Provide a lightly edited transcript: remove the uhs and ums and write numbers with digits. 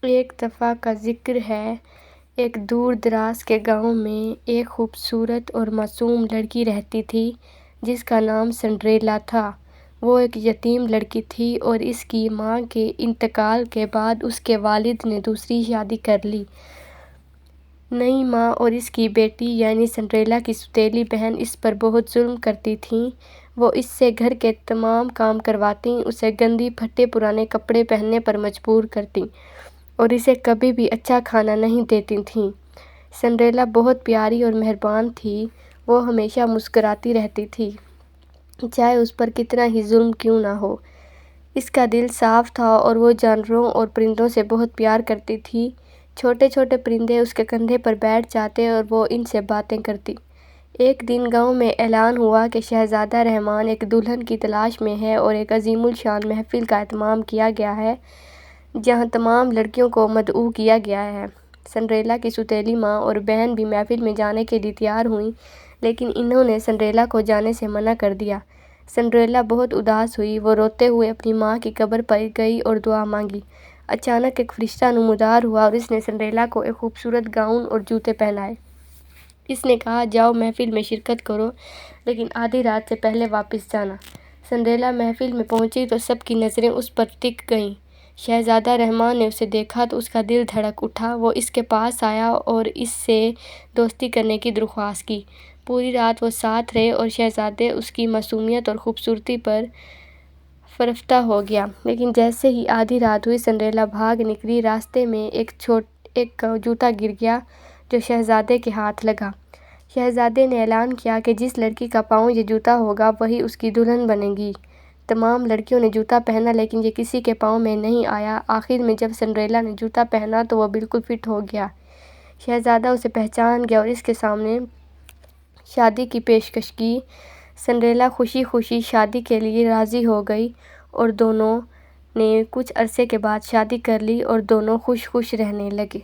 ایک دفعہ کا ذکر ہے، ایک دور دراز کے گاؤں میں ایک خوبصورت اور معصوم لڑکی رہتی تھی جس کا نام سنڈریلا تھا۔ وہ ایک یتیم لڑکی تھی اور اس کی ماں کے انتقال کے بعد اس کے والد نے دوسری شادی کر لی۔ نئی ماں اور اس کی بیٹی یعنی سنڈریلا کی سوتیلی بہن اس پر بہت ظلم کرتی تھیں۔ وہ اس سے گھر کے تمام کام کرواتیں، اسے گندے پھٹے پرانے کپڑے پہننے پر مجبور کرتیں اور اسے کبھی بھی اچھا کھانا نہیں دیتی تھیں۔ سنڈریلا بہت پیاری اور مہربان تھی۔ وہ ہمیشہ مسکراتی رہتی تھی، چاہے اس پر کتنا ہی ظلم کیوں نہ ہو۔ اس کا دل صاف تھا اور وہ جانوروں اور پرندوں سے بہت پیار کرتی تھی۔ چھوٹے چھوٹے پرندے اس کے کندھے پر بیٹھ جاتے اور وہ ان سے باتیں کرتی۔ ایک دن گاؤں میں اعلان ہوا کہ شہزادہ رحمان ایک دلہن کی تلاش میں ہے اور ایک عظیم الشان محفل کا اہتمام کیا گیا ہے جہاں تمام لڑکیوں کو مدعو کیا گیا ہے۔ سنڈریلا کی سوتیلی ماں اور بہن بھی محفل میں جانے کے لیے تیار ہوئیں، لیکن انہوں نے سنڈریلا کو جانے سے منع کر دیا۔ سنڈریلا بہت اداس ہوئی۔ وہ روتے ہوئے اپنی ماں کی قبر پر گئی اور دعا مانگی۔ اچانک ایک فرشتہ نمودار ہوا اور اس نے سنڈریلا کو ایک خوبصورت گاؤن اور جوتے پہنائے۔ اس نے کہا، جاؤ محفل میں شرکت کرو، لیکن آدھی رات سے پہلے واپس جانا۔ سنڈریلا محفل میں پہنچی تو سب کی نظریں اس پر ٹک گئیں۔ شہزادہ رحمان نے اسے دیکھا تو اس کا دل دھڑک اٹھا۔ وہ اس کے پاس آیا اور اس سے دوستی کرنے کی درخواست کی۔ پوری رات وہ ساتھ رہے اور شہزادہ اس کی معصومیت اور خوبصورتی پر فریفتہ ہو گیا۔ لیکن جیسے ہی آدھی رات ہوئی، سنڈریلا بھاگ نکلی۔ راستے میں ایک جوتا گر گیا جو شہزادے کے ہاتھ لگا۔ شہزادے نے اعلان کیا کہ جس لڑکی کا پاؤں یہ جوتا ہوگا وہی اس کی دلہن بنے گی۔ تمام لڑکیوں نے جوتا پہنا لیکن یہ کسی کے پاؤں میں نہیں آیا۔ آخر میں جب سنڈریلا نے جوتا پہنا تو وہ بالکل فٹ ہو گیا۔ شہزادہ اسے پہچان گیا اور اس کے سامنے شادی کی پیشکش کی۔ سنڈریلا خوشی خوشی شادی کے لیے راضی ہو گئی اور دونوں نے کچھ عرصے کے بعد شادی کر لی اور دونوں خوش خوش رہنے لگے۔